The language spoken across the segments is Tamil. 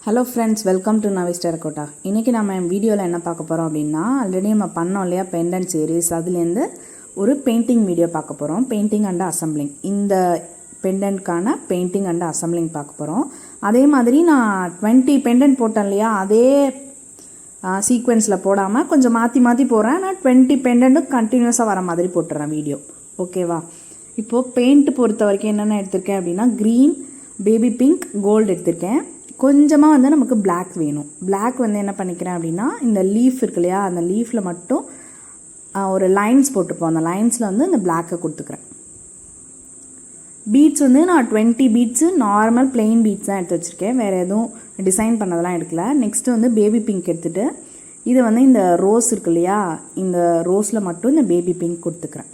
Hello friends, welcome to Navi's terracotta. இன்றைக்கி நம்ம வீடியோவில் என்ன பார்க்க போகிறோம் அப்படின்னா, ஆல்ரெடி நம்ம பண்ணோம் இல்லையா pendant சீரீஸ், அதுலேருந்து ஒரு பெயிண்டிங் வீடியோ பார்க்க போகிறோம். பெயிண்டிங் அண்ட் அசம்பிளிங், இந்த பெண்டன்ட்கான பெயிண்டிங் அண்ட் அசம்பிளிங் பார்க்க போகிறோம். அதே மாதிரி நான் 20 பெண்டன்ட் போட்டேன் இல்லையா, அதே சீக்வென்ஸில் போடாமல் கொஞ்சம் மாற்றி மாற்றி போடுறேன். நான் 20 பெண்டன்ட்டும் கண்டினியூஸாக வர மாதிரி போட்டுறேன் வீடியோ. ஓகேவா? இப்போது பெயிண்ட் பொறுத்த வரைக்கும் என்னென்ன எடுத்திருக்கேன் அப்படின்னா, க்ரீன், பேபி பிங்க், கோல்டு எடுத்திருக்கேன். கொஞ்சமாக வந்து நமக்கு பிளாக் வேணும். பிளாக் வந்து என்ன பண்ணிக்கிறேன் அப்படின்னா, இந்த லீஃப் இருக்கு இல்லையா, அந்த லீஃபில் மட்டும் ஒரு லைன்ஸ் போட்டுப்போம். அந்த லைன்ஸில் வந்து இந்த பிளாக்கை கொடுத்துக்கிறேன். பீட்ஸ் வந்து நான் 20 பீட்ஸு நார்மல் பிளெயின் பீட்ஸ் தான் எடுத்து வச்சுருக்கேன். வேறு எதுவும் டிசைன் பண்ணதெல்லாம் எடுக்கல. நெக்ஸ்ட்டு வந்து பேபி பிங்க் எடுத்துகிட்டு இது வந்து இந்த ரோஸ் இருக்கு இல்லையா, இந்த ரோஸில் மட்டும் இந்த பேபி பிங்க் கொடுத்துக்கிறேன்.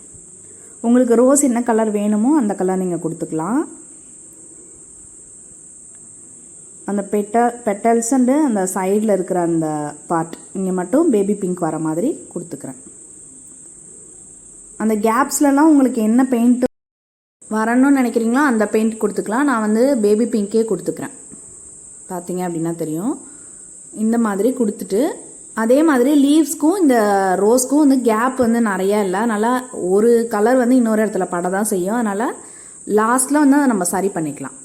உங்களுக்கு ரோஸ் என்ன கலர் வேணுமோ அந்த கலர் நீங்கள் கொடுத்துக்கலாம். அந்த பெட்டல்ஸ் அண்டு அந்த சைடில் இருக்கிற அந்த பார்ட் இங்கே மட்டும் பேபி பிங்க் வர மாதிரி கொடுத்துக்கிறேன். அந்த கேப்ஸ்லலாம் உங்களுக்கு என்ன பெயிண்ட் வரணும்னு நினைக்கிறீங்களோ அந்த பெயிண்ட் கொடுத்துக்கலாம். நான் வந்து பேபி பிங்க்கே கொடுத்துக்கிறேன். பார்த்தீங்க அப்படின்னா தெரியும். இந்த மாதிரி கொடுத்துட்டு அதே மாதிரி லீவ்ஸ்க்கும் இந்த ரோஸ்க்கும் வந்து கேப் வந்து நிறையா இல்லை. அதனால் ஒரு கலர் வந்து இன்னொரு இடத்துல பட தான் செய்யும். அதனால் லாஸ்ட்டில் வந்து அதை நம்ம சரி பண்ணிக்கலாம்.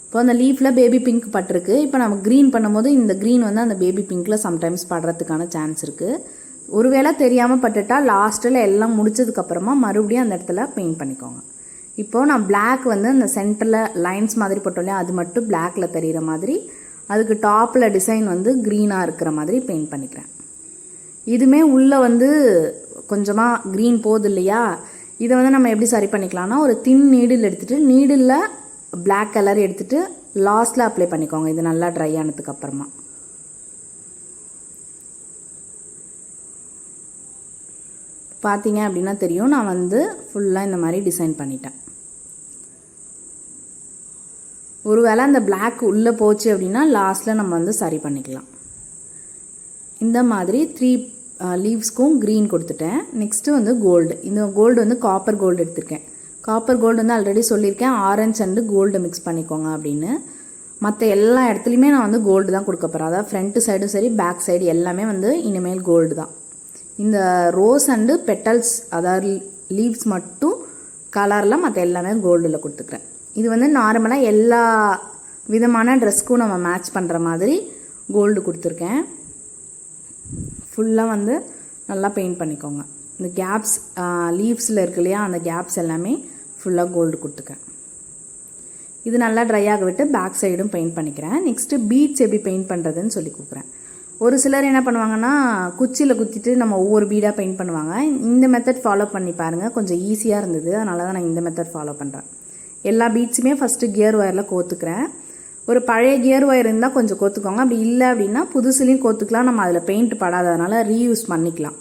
இப்போ அந்த லீஃபில் பேபி பிங்க் பட்டிருக்கு. இப்போ நம்ம க்ரீன் பண்ணும்போது இந்த க்ரீன் வந்து அந்த பேபி பிங்க்கில் சம்டைம்ஸ் படுறதுக்கான சான்ஸ் இருக்குது. ஒருவேளை தெரியாமல் பட்டுட்டா லாஸ்ட்டில் எல்லாம் முடிச்சதுக்கப்புறமா மறுபடியும் அந்த இடத்துல பெயிண்ட் பண்ணிக்கோங்க. இப்போது நான் பிளாக் வந்து அந்த சென்டரில் லைன்ஸ் மாதிரி போட்டோம், அது மட்டும் பிளாக்கில் தெரிகிற மாதிரி, அதுக்கு டாப்பில் டிசைன் வந்து க்ரீனாக இருக்கிற மாதிரி பெயிண்ட் பண்ணிக்கிறேன். இதுவுமே உள்ளே வந்து கொஞ்சமாக க்ரீன் போகுது இல்லையா, இதை வந்து நம்ம எப்படி சரி பண்ணிக்கலாம்னா, ஒரு தின் நீடில் எடுத்துகிட்டு நீடில் பிளாக் கலர் எடுத்துகிட்டு லாஸ்ட்டில் அப்ளை பண்ணிக்கோங்க. இது நல்லா ட்ரை ஆனதுக்கு அப்புறமா பார்த்தீங்க அப்படின்னா தெரியும். நான் வந்து ஃபுல்லாக இந்த மாதிரி டிசைன் பண்ணிட்டேன். ஒருவேளை அந்த பிளாக் உள்ளே போச்சு அப்படின்னா லாஸ்ட்டில் நம்ம வந்து சரி பண்ணிக்கலாம். இந்த மாதிரி 3 லீவ்ஸ்க்கும் க்ரீன் கொடுத்துட்டேன். நெக்ஸ்ட்டு வந்து கோல்டு. இந்த கோல்டு வந்து காப்பர் கோல்டு எடுத்திருக்கேன். காப்பர் கோல்டு வந்து ஆல்ரெடி சொல்லியிருக்கேன், ஆரஞ்ச் அண்டு கோல்டு மிக்ஸ் பண்ணிக்கோங்க அப்படின்னு. மற்ற எல்லா இடத்துலையுமே நான் வந்து கோல்டு தான் கொடுக்க போகிறேன். அதாவது ஃப்ரண்ட்டு சைடும் சரி, பேக் சைடு எல்லாமே வந்து இனிமேல் கோல்டு தான். இந்த ரோஸ் அண்டு பெட்டல்ஸ், அதாவது லீவ்ஸ் மட்டும் கலரில், மற்ற எல்லாமே கோல்டில் கொடுத்துக்கிறேன். இது வந்து நார்மலாக எல்லா விதமான ட்ரெஸ்க்கும் நம்ம மேட்ச் பண்ணுற மாதிரி கோல்டு கொடுத்துருக்கேன். ஃபுல்லாக வந்து நல்லா பெயிண்ட் பண்ணிக்கோங்க. இந்த கேப்ஸ் லீவ்ஸில் இருக்கு இல்லையா, அந்த கேப்ஸ் எல்லாமே ஃபுல்லாக கோல்டு கொடுத்துக்கிறேன். இது நல்லா ட்ரை ஆக விட்டு பேக் சைடும் பெயிண்ட் பண்ணிக்கிறேன். நெக்ஸ்ட்டு பீட்ஸ் எப்படி பெயிண்ட் பண்ணுறதுன்னு சொல்லி கொடுக்குறேன். ஒரு சிலர் என்ன பண்ணுவாங்கன்னா, குச்சியில் குத்திட்டு நம்ம ஒவ்வொரு பீடாக பெயிண்ட் பண்ணுவாங்க. இந்த மெத்தட் ஃபாலோ பண்ணி பாருங்கள், கொஞ்சம் ஈஸியாக இருந்தது. அதனால தான் நான் இந்த மெத்தட் ஃபாலோ பண்ணுறேன். எல்லா பீட்ஸுமே ஃபஸ்ட்டு கியர் ஒயரில் கோத்துக்கிறேன். ஒரு பழைய கியர் ஒயர் இருந்தால் கொஞ்சம் கோத்துக்கோங்க. அப்படி இல்லை அப்படின்னா புதுசுலேயும் கோத்துக்கலாம். நம்ம அதில் பெயிண்ட் படாததுனால ரீயூஸ் பண்ணிக்கலாம்.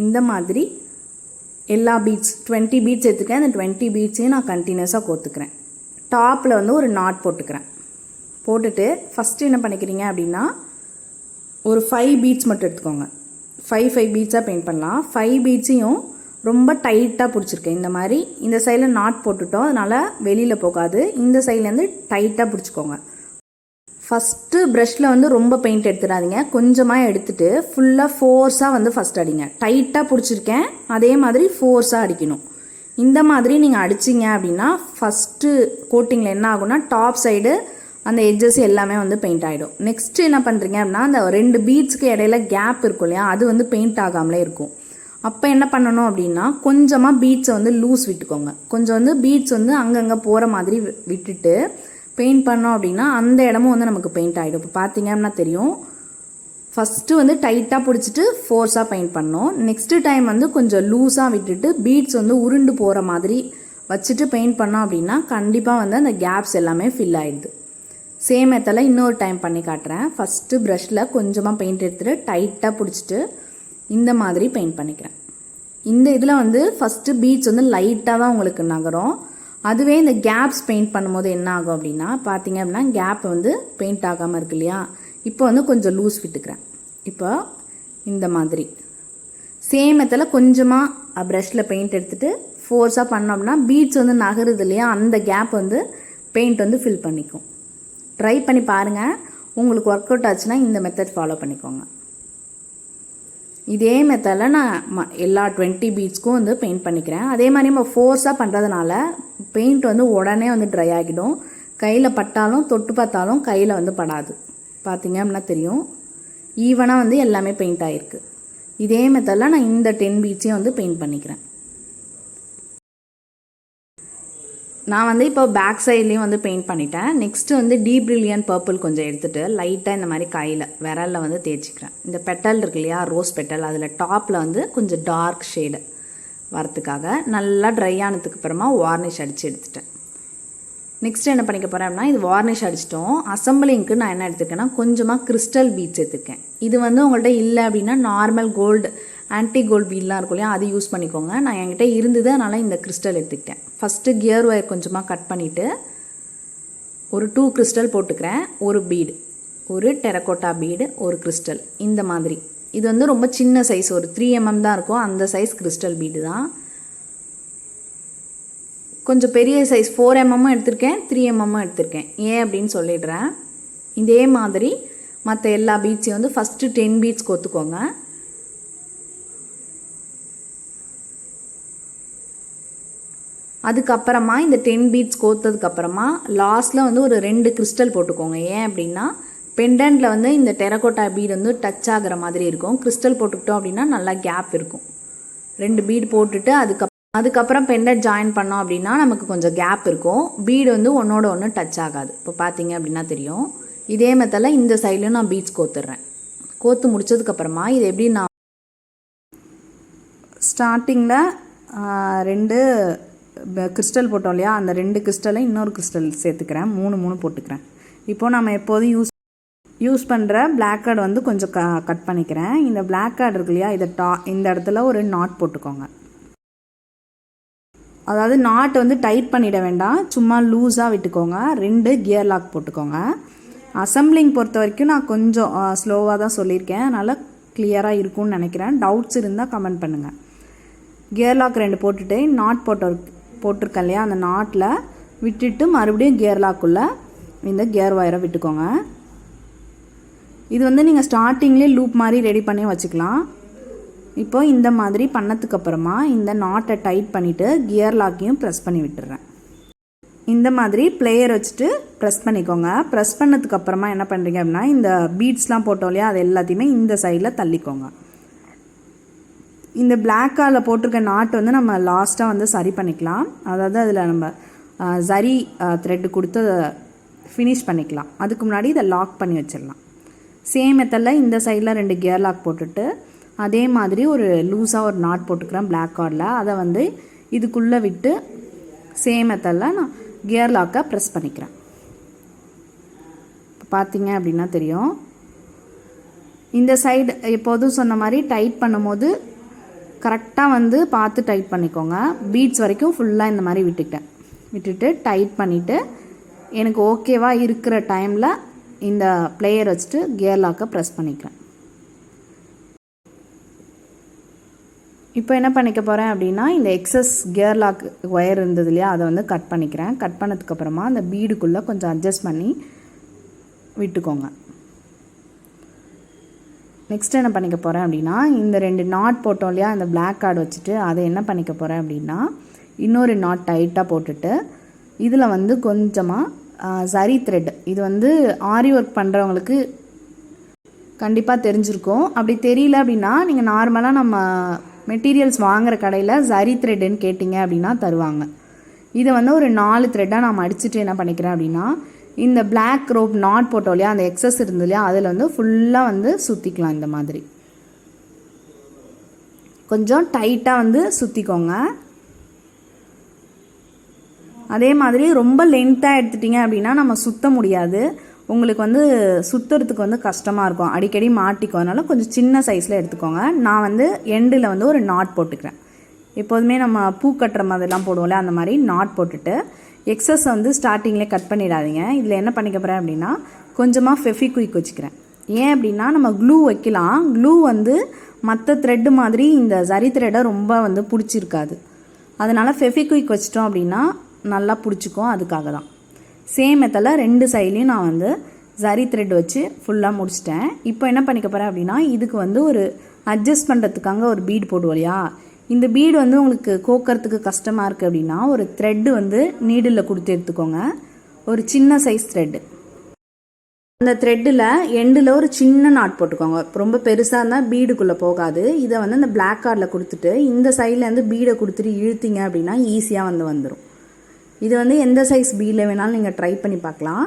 இந்த மாதிரி எல்லா பீட்ஸ் 20 பீட்ஸ் எடுத்துக்கிறேன். அந்த 20 பீட்ஸையும் நான் கண்டினியூஸாக கோத்துக்கிறேன். டாப்பில் வந்து ஒரு நாட் போட்டுக்கிறேன். போட்டுட்டு ஃபஸ்ட்டு என்ன பண்ணிக்கிறீங்க அப்படின்னா, ஒரு 5 பீட்ஸ் மட்டும் எடுத்துக்கோங்க. 5 பீட்ஸாக பெயிண்ட் பண்ணலாம். 5 பீட்ஸையும் ரொம்ப டைட்டாக பிடிச்சிருக்கேன். இந்த மாதிரி இந்த சைடில் நாட் போட்டுட்டோம், அதனால் வெளியில் போகாது. இந்த சைட்லேருந்து டைட்டாக பிடிச்சிக்கோங்க. ஃபஸ்ட்டு ப்ரஷில் வந்து ரொம்ப பெயிண்ட் எடுத்துடாதீங்க, கொஞ்சமாக எடுத்துகிட்டு ஃபுல்லாக ஃபோர்ஸாக வந்து ஃபஸ்ட் அடிங்க. டைட்டாக பிடிச்சிருக்கேன், அதே மாதிரி ஃபோர்ஸாக அடிக்கணும். இந்த மாதிரி நீங்கள் அடிச்சிங்க அப்படின்னா ஃபஸ்ட்டு கோட்டிங்கில் என்ன ஆகும்னா, டாப் சைடு அந்த எட்ஜஸ் எல்லாமே வந்து பெயிண்ட் ஆகிடும். நெக்ஸ்ட்டு என்ன பண்ணுறீங்க அப்படின்னா, அந்த 2 பீட்ஸ்க்கு இடையில கேப் இருக்கும் இல்லையா, அது வந்து பெயிண்ட் ஆகாமலே இருக்கும். அப்போ என்ன பண்ணணும் அப்படின்னா, கொஞ்சமாக பீட்ஸை வந்து லூஸ் விட்டுக்கோங்க. கொஞ்சம் வந்து பீட்ஸ் வந்து அங்கங்கே போகிற மாதிரி விட்டுட்டு பெயிண்ட் பண்ணோம் அப்படின்னா அந்த இடமும் வந்து நமக்கு பெயிண்ட் ஆகிடும். இப்போ பார்த்தீங்க அப்படின்னா தெரியும். ஃபஸ்ட்டு வந்து டைட்டாக பிடிச்சிட்டு ஃபோர்ஸாக பெயிண்ட் பண்ணோம். நெக்ஸ்ட்டு டைம் வந்து கொஞ்சம் லூஸாக விட்டுட்டு பீட்ஸ் வந்து உருண்டு போகிற மாதிரி வச்சுட்டு பெயிண்ட் பண்ணோம் அப்படின்னா கண்டிப்பாக வந்து அந்த கேப்ஸ் எல்லாமே ஃபில் ஆகிடுது. சேம் மெத்தடில் இன்னொரு டைம் பண்ணி காட்டுறேன். ஃபஸ்ட்டு ப்ரஷில் கொஞ்சமாக பெயிண்ட் எடுத்துகிட்டு டைட்டாக பிடிச்சிட்டு இந்த மாதிரி பெயிண்ட் பண்ணிக்கிறேன். இந்த இதில் வந்து ஃபஸ்ட்டு பீட்ஸ் வந்து லைட்டாக தான் உங்களுக்கு நகரும். அதுவே இந்த கேப்ஸ் பெயிண்ட் பண்ணும்போது என்ன ஆகும் அப்படின்னா, பார்த்தீங்க அப்படின்னா கேப் வந்து பெயிண்ட் ஆகாமல் இருக்கு இல்லையா, இப்போ வந்து கொஞ்சம் லூஸ் விட்டுக்கிறேன். இப்போ இந்த மாதிரி சேம் மெத்தடில் கொஞ்சமாக ப்ரஷில் பெயிண்ட் எடுத்துகிட்டு ஃபோர்ஸாக பண்ணோம் அப்படின்னா பீட்ஸ் வந்து நகருது இல்லையா, அந்த கேப் வந்து பெயிண்ட் வந்து ஃபில் பண்ணிக்கும். ட்ரை பண்ணி பாருங்கள். உங்களுக்கு ஒர்க் அவுட் ஆச்சுன்னா இந்த மெத்தட் ஃபாலோ பண்ணிக்கோங்க. இதே மெத்தடில் நான் எல்லா 20 பீட்ஸ்க்கும் வந்து பெயிண்ட் பண்ணிக்கிறேன். அதே மாதிரி நம்ம ஃபோர்ஸாக பண்ணுறதுனால பெயிண்ட் வந்து உடனே வந்து ட்ரை ஆகிடும். கையில் பட்டாலும் தொட்டு பார்த்தாலும் கையில் வந்து படாது. பார்த்தீங்க அப்படின்னா தெரியும், ஈவனாக வந்து எல்லாமே பெயிண்ட் ஆகிருக்கு. இதே மெத்தடில் நான் இந்த 10 பீட்ஸையும் வந்து பெயிண்ட் பண்ணிக்கிறேன். நான் வந்து இப்போ பேக் சைட்லேயும் வந்து பெயிண்ட் பண்ணிட்டேன். நெக்ஸ்ட்டு வந்து டீப் பிரில்லியன் பர்பிள் கொஞ்சம் எடுத்துகிட்டு லைட்டாக இந்த மாதிரி கையில் விரலில் வந்து தேய்ச்சிக்கிறேன். இந்த பெட்டல் இருக்கு இல்லையா, ரோஸ் பெட்டல், அதில் டாப்பில் வந்து கொஞ்சம் டார்க் ஷேடு வரத்துக்காக நல்லா ட்ரை ஆனதுக்கு அப்புறமா வார்னிஷ் அடித்து எடுத்துட்டேன். நெக்ஸ்ட்டு என்ன பண்ணிக்க போகிறேன் அப்படின்னா, இது வார்னிஷ் அடிச்சிட்டோம். அசம்பிளிங்க்கு நான் என்ன எடுத்துருக்கேன்னா கொஞ்சமாக கிறிஸ்டல் பீட்ஸ் எடுத்துருக்கேன். இது வந்து உங்கள்கிட்ட இல்லை அப்படின்னா நார்மல் கோல்டு ஆன்டி கோல்டு பீட்லாம் இருக்கும் இல்லையா, அது யூஸ் பண்ணிக்கோங்க. நான் என்கிட்ட இருந்தது, அதனால் இந்த கிறிஸ்டல் எடுத்துக்கிட்டேன். ஃபஸ்ட்டு கியர் ஒயர் கொஞ்சமாக கட் பண்ணிவிட்டு ஒரு 2 கிறிஸ்டல் போட்டுக்கிறேன். ஒரு பீடு, ஒரு டெரகோட்டா பீடு, ஒரு கிறிஸ்டல், இந்த மாதிரி. இது வந்து ரொம்ப சின்ன சைஸ், ஒரு 3 mm தான் இருக்கும், அந்த சைஸ் கிறிஸ்டல் பீடு தான். கொஞ்சம் பெரிய சைஸ் 4 mm எடுத்திருக்கேன், 3 mm எடுத்திருக்கேன். ஏன் அப்படின்னு சொல்லிடுறேன். இதே மாதிரி மற்ற எல்லா பீட்ஸையும் வந்து ஃபஸ்ட்டு 10 பீட்ஸ் கொத்துக்கோங்க. அதுக்கப்புறமா இந்த 10 பீட்ஸ் கோத்ததுக்கப்புறமா லாஸ்ட்டில் வந்து ஒரு 2 கிறிஸ்டல் போட்டுக்கோங்க. ஏன் அப்படின்னா பெண்டன்ட்டில் வந்து இந்த டெரகோட்டா பீடு வந்து டச் ஆகிற மாதிரி இருக்கும். கிறிஸ்டல் போட்டுக்கிட்டோம் அப்படின்னா நல்லா கேப் இருக்கும். 2 பீடு போட்டுட்டு அதுக்கப்புறம் பெண்டன்ட் ஜாயின் பண்ணோம் அப்படின்னா நமக்கு கொஞ்சம் கேப் இருக்கும். பீடு வந்து ஒன்றோட ஒன்று டச் ஆகாது. இப்போ பார்த்தீங்க அப்படின்னா தெரியும். இதே மெத்தடில் இந்த சைட்லையும் நான் பீட்ஸ் கோத்துடுறேன். கோத்து முடிச்சதுக்கப்புறமா இது எப்படி நான் ஸ்டார்டிங்கில் 2 கிறிஸ்டல் போட்டோம் இல்லையா, அந்த 2 கிறிஸ்டலை இன்னொரு கிறிஸ்டல் சேர்த்துக்கிறேன். 3 போட்டுக்கிறேன். இப்போது நம்ம எப்போதும் யூஸ் பண்ணுற பிளாக் கார்டு வந்து கொஞ்சம் கட் பண்ணிக்கிறேன். இந்த பிளாக் கார்டு இருக்கு இல்லையா, இதை இந்த இடத்துல ஒரு நாட் போட்டுக்கோங்க. அதாவது நாட் வந்து டைட் பண்ணிட வேண்டாம், சும்மா லூஸாக விட்டுக்கோங்க. 2 கியர் லாக் போட்டுக்கோங்க. அசம்பிளிங் பொறுத்த வரைக்கும் நான் கொஞ்சம் ஸ்லோவாக தான் சொல்லியிருக்கேன், அதனால் கிளியராக இருக்கும்னு நினைக்கிறேன். டவுட்ஸ் இருந்தால் கமெண்ட் பண்ணுங்கள். கியர் லாக் 2 போட்டுட்டு நாட் போட்டிருக்கேன் இல்லையா, அந்த நாட்டில் விட்டுட்டு மறுபடியும் கியர் லாக்குள்ளே இந்த கியர் ஒயரை விட்டுக்கோங்க. இது வந்து நீங்கள் ஸ்டார்டிங்லேயே லூப் மாதிரி ரெடி பண்ணி வச்சுக்கலாம். இப்போ இந்த மாதிரி பண்ணதுக்கப்புறமா இந்த நாட்டை டைட் பண்ணிவிட்டு கியர் லாக்கையும் ப்ரெஸ் பண்ணி விட்டுறேன். இந்த மாதிரி பிளேயர் வச்சுட்டு ப்ரெஸ் பண்ணிக்கோங்க. ப்ரெஸ் பண்ணதுக்கப்புறமா என்ன பண்ணுறீங்க அப்படின்னா, இந்த பீட்ஸ்லாம் போட்டோம் இல்லையா, அது எல்லாத்தையுமே இந்த சைடில் தள்ளிக்கோங்க. இந்த பிளாக் காலில் போட்டிருக்க நாட்டு வந்து நம்ம லாஸ்ட்டாக வந்து சரி பண்ணிக்கலாம். அதாவது அதில் நம்ம சரி த்ரெட்டு கொடுத்து ஃபினிஷ் பண்ணிக்கலாம். அதுக்கு முன்னாடி இதை லாக் பண்ணி வச்சிடலாம். சேம் மெத்தடில் இந்த சைடில் 2 கியர் லாக் போட்டுட்டு அதே மாதிரி ஒரு லூஸாக ஒரு நாட் போட்டுக்கிறேன் பிளாக் கார்டில். அதை வந்து இதுக்குள்ளே விட்டு சேம் மெத்தடில் நான் கியர் லாக்கை ப்ரெஸ் பண்ணிக்கிறேன். இப்போ பார்த்தீங்க அப்படின்னா தெரியும். இந்த சைடு எப்போதும் சொன்ன மாதிரி டைட் பண்ணும்போது கரெக்டாக வந்து பார்த்து டைட் பண்ணிக்கோங்க. பீட்ஸ் வரைக்கும் ஃபுல்லாக இந்த மாதிரி விட்டுட்டு டைட் பண்ணிவிட்டு எனக்கு ஓகேவாக இருக்கிற டைமில் இந்த பிளேயர் வச்சுட்டு கியர் லாக்கை ப்ரெஸ் பண்ணிக்கிறேன். இப்போ என்ன பண்ணிக்க போகிறேன் அப்படின்னா, இந்த எக்ஸஸ் கியர் லாக் ஒயர் இருந்தது இல்லையா, அதை வந்து கட் பண்ணிக்கிறேன். கட் பண்ணதுக்கப்புறமா அந்த பீடுக்குள்ளே கொஞ்சம் அட்ஜஸ்ட் பண்ணி விட்டுக்கோங்க. நெக்ஸ்ட் என்ன பண்ணிக்க போகிறேன் அப்படின்னா, இந்த 2 நாட் போட்டோம் இல்லையா, இந்த பிளாக் கார்டு வச்சுட்டு அதை என்ன பண்ணிக்க போகிறேன் அப்படின்னா, இன்னொரு நாட் டைட்டாக போட்டுட்டு இதில் வந்து கொஞ்சமாக சரி த்ரெட், இது வந்து ஆரி ஒர்க் பண்ணுறவங்களுக்கு கண்டிப்பாக தெரிஞ்சிருக்கும். அப்படி தெரியல அப்படின்னா நீங்கள் நார்மலாக நம்ம மெட்டீரியல்ஸ் வாங்குகிற கடையில் சரி த்ரெட்டுன்னு கேட்டிங்க அப்படின்னா தருவாங்க. இதை வந்து ஒரு 4 த்ரெட்டாக நான் அடிச்சுட்டு என்ன பண்ணிக்கிறேன் அப்படின்னா, இந்த பிளாக் ரோப் நாட் போட்டோம் இல்லையா, அந்த எக்ஸஸ் இருந்து இல்லையா, அதில் வந்து ஃபுல்லாக வந்து சுற்றிக்கலாம். இந்த மாதிரி கொஞ்சம் டைட்டாக வந்து சுற்றிக்கோங்க. அதே மாதிரி ரொம்ப லென்த்தாக எடுத்துட்டிங்க அப்படின்னா நம்ம சுற்ற முடியாது. உங்களுக்கு வந்து சுற்றுறதுக்கு வந்து கஷ்டமாக இருக்கும், அடிக்கடி மாட்டிக்கும். அதனால் கொஞ்சம் சின்ன சைஸில் எடுத்துக்கோங்க. நான் வந்து எண்டில் வந்து ஒரு நாட் போட்டுக்கிறேன். எப்போதுமே நம்ம பூ கட்டுற மாதிரிலாம் போடுவோம்ல, அந்த மாதிரி நாட் போட்டுட்டு எக்ஸஸ் வந்து ஸ்டார்டிங்லேயே கட் பண்ணிடாதீங்க. இதில் என்ன பண்ணிக்க போகிறேன் அப்படின்னா, கொஞ்சமாக ஃபெவிக்விக் வச்சுக்கிறேன். ஏன் அப்படின்னா நம்ம க்ளூ வைக்கலாம். க்ளூ வந்து மற்ற த்ரெட்டு மாதிரி இந்த சரி த்ரெட்டை ரொம்ப வந்து பிடிச்சிருக்காது. அதனால் ஃபெவிக்விக் வச்சிட்டோம் அப்படின்னா நல்லா பிடிச்சிக்கும். அதுக்காக தான் சேம் மெத்தடில் 2 சைட்லேயும் நான் வந்து ஜரி த்ரெட் வச்சு ஃபுல்லாக முடிச்சிட்டேன். இப்போ என்ன பண்ணிக்க போகிறேன் அப்படின்னா, இதுக்கு வந்து ஒரு அட்ஜஸ்ட் பண்ணுறதுக்காக ஒரு பீடு போடுவோம் இல்லையா, இந்த பீடு வந்து உங்களுக்கு கோக்கிறதுக்கு கஷ்டமாக இருக்குது அப்படின்னா ஒரு த்ரெட்டு வந்து நீடில் கொடுத்து எடுத்துக்கோங்க. ஒரு சின்ன சைஸ் த்ரெட்டு. அந்த த்ரெட்டில் எண்டில் ஒரு சின்ன நாட் போட்டுக்கோங்க. ரொம்ப பெருசாக இருந்தால் பீடுக்குள்ளே போகாது. இதை வந்து அந்த பிளாக் கார்டில் கொடுத்துட்டு இந்த சைட்லேருந்து பீடை கொடுத்துட்டு இழுத்தீங்க அப்படின்னா ஈஸியாக வந்துடும். இது வந்து எந்த சைஸ் பீடில் வேணாலும் நீங்கள் ட்ரை பண்ணி பார்க்கலாம்.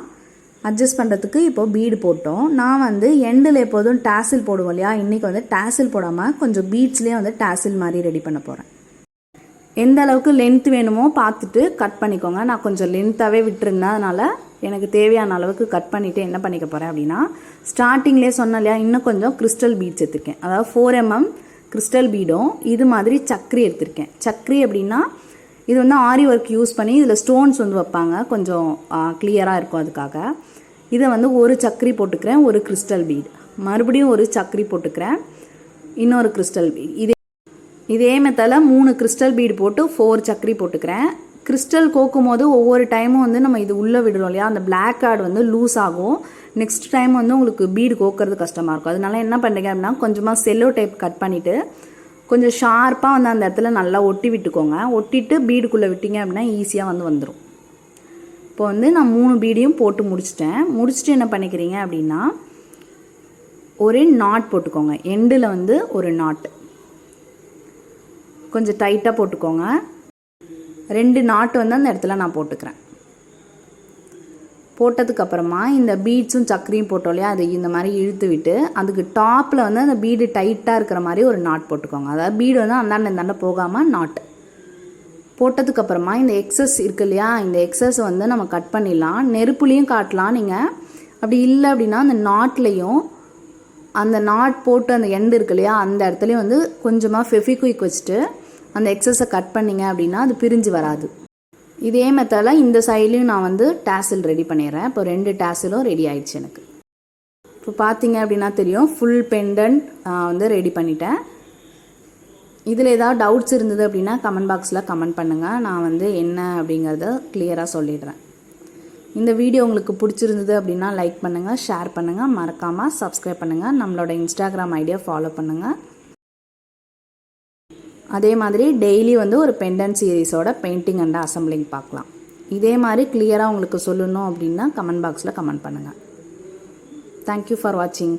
அட்ஜஸ்ட் பண்ணுறதுக்கு இப்போது பீடு போட்டோம். நான் வந்து எண்டில் எப்போதும் டாசில் போடுவோம் இல்லையா, இன்றைக்கி வந்து டாசில் போடாமல் கொஞ்சம் பீட்ஸ்லேயே வந்து டாசில் மாதிரி ரெடி பண்ண போகிறேன். எந்த அளவுக்கு லென்த் வேணுமோ பார்த்துட்டு கட் பண்ணிக்கோங்க. நான் கொஞ்சம் லென்த்தாகவே விட்டுருந்தேன், அதனால் எனக்கு தேவையான அளவுக்கு கட் பண்ணிவிட்டு என்ன பண்ணிக்க போகிறேன் அப்படின்னா, ஸ்டார்டிங்லேயே சொன்னேன் இல்லையா, இன்னும் கொஞ்சம் கிறிஸ்டல் பீட்ஸ் எடுத்திருக்கேன். அதாவது 4 mm கிறிஸ்டல் பீடும் இது மாதிரி சக்கரி எடுத்திருக்கேன். சக்கரி அப்படின்னா இது வந்து ஆரி ஒர்க் யூஸ் பண்ணி இதில் ஸ்டோன்ஸ் வந்து வைப்பாங்க, கொஞ்சம் கிளியராக இருக்கும். அதுக்காக இதை வந்து ஒரு சக்கரி போட்டுக்கிறேன், ஒரு கிறிஸ்டல் பீட். மறுபடியும் ஒரு சக்கரி போட்டுக்கிறேன், இன்னொரு கிறிஸ்டல் பீட். இதே மெத்தடில் 3 கிறிஸ்டல் பீடு போட்டு 4 சக்கரி போட்டுக்கிறேன். கிறிஸ்டல் கோக்கும் போது ஒவ்வொரு டைமும் வந்து நம்ம இது உள்ளே விடுறோம் இல்லையா, அந்த பிளாக் கார்டு வந்து லூஸ் ஆகும். நெக்ஸ்ட் டைம் வந்து உங்களுக்கு பீடு கோக்கிறது கஷ்டமாக இருக்கும். அதனால என்ன பண்ணுறீங்க அப்படின்னா, கொஞ்சமாக செல்லோ டேப் கட் பண்ணிவிட்டு கொஞ்சம் ஷார்ப்பாக வந்து அந்த இடத்துல நல்லா ஒட்டி விட்டுக்கோங்க. ஒட்டிட்டு பீடுக்குள்ளே விட்டீங்க அப்படின்னா ஈஸியாக வந்துடும். இப்போ வந்து நான் 3 பீடையும் போட்டு முடிச்சிட்டேன். முடிச்சுட்டு என்ன பண்ணிக்கிறீங்க அப்படின்னா, ஒரு நாட் போட்டுக்கோங்க. எண்டில் வந்து ஒரு நாட் கொஞ்சம் டைட்டாக போட்டுக்கோங்க. 2 நாட்டு வந்து அந்த இடத்துல நான் போட்டுக்கிறேன். போட்டதுக்கப்புறமா இந்த பீட்ஸும் சக்கரையும் போட்டோம் இல்லையா, அதை இந்த மாதிரி இழுத்து விட்டு அதுக்கு டாப்பில் வந்து அந்த பீடு டைட்டாக இருக்கிற மாதிரி ஒரு நாட் போட்டுக்கோங்க. அதாவது பீடு வந்து அந்தாண்ட போகாமல் நாட் போட்டதுக்கப்புறமா இந்த எக்ஸஸ் இருக்கு இல்லையா, இந்த எக்ஸஸ் வந்து நம்ம கட் பண்ணிடலாம். நெருப்புலேயும் காட்டலாம் நீங்கள். அப்படி இல்லை அப்படின்னா அந்த நாட்லேயும் அந்த நாட் போட்டு அந்த எண்டு இருக்கு இல்லையா, அந்த இடத்துலையும் வந்து கொஞ்சமாக ஃபெவிக்விக் வச்சுட்டு அந்த எக்ஸஸை கட் பண்ணிங்க அப்படின்னா அது பிரிஞ்சு வராது. இதே மெத்தடில் இந்த சைட்லேயும் நான் வந்து டாசில் ரெடி பண்ணிடுறேன். இப்போ 2 டாசிலும் ரெடி ஆயிடுச்சு எனக்கு. இப்போ பார்த்தீங்க அப்படின்னா தெரியும், ஃபுல் பெண்டன்ட் வந்து ரெடி பண்ணிட்டேன். இதில் ஏதாவது டவுட்ஸ் இருந்தது அப்படின்னா கமெண்ட் பாக்ஸில் கமெண்ட் பண்ணுங்கள். நான் வந்து என்ன அப்படிங்கிறத கிளியராக சொல்லிடுறேன். இந்த வீடியோ உங்களுக்கு பிடிச்சிருந்தது அப்படின்னா லைக் பண்ணுங்கள், ஷேர் பண்ணுங்கள், மறக்காமல் சப்ஸ்கிரைப் பண்ணுங்கள். நம்மளோட இன்ஸ்டாகிராம் ஐடியா ஃபாலோ பண்ணுங்கள். அதே மாதிரி டெய்லி வந்து ஒரு பெண்டன்ட் சீரீஸோட பெயிண்டிங் அண்ட் அசம்பிளிங் பார்க்கலாம். இதே மாதிரி கிளியராக உங்களுக்கு சொல்லணும் அப்படின்னா கமெண்ட் பாக்ஸில் கமெண்ட் பண்ணுங்கள். தேங்க்யூ ஃபார் வாட்சிங்.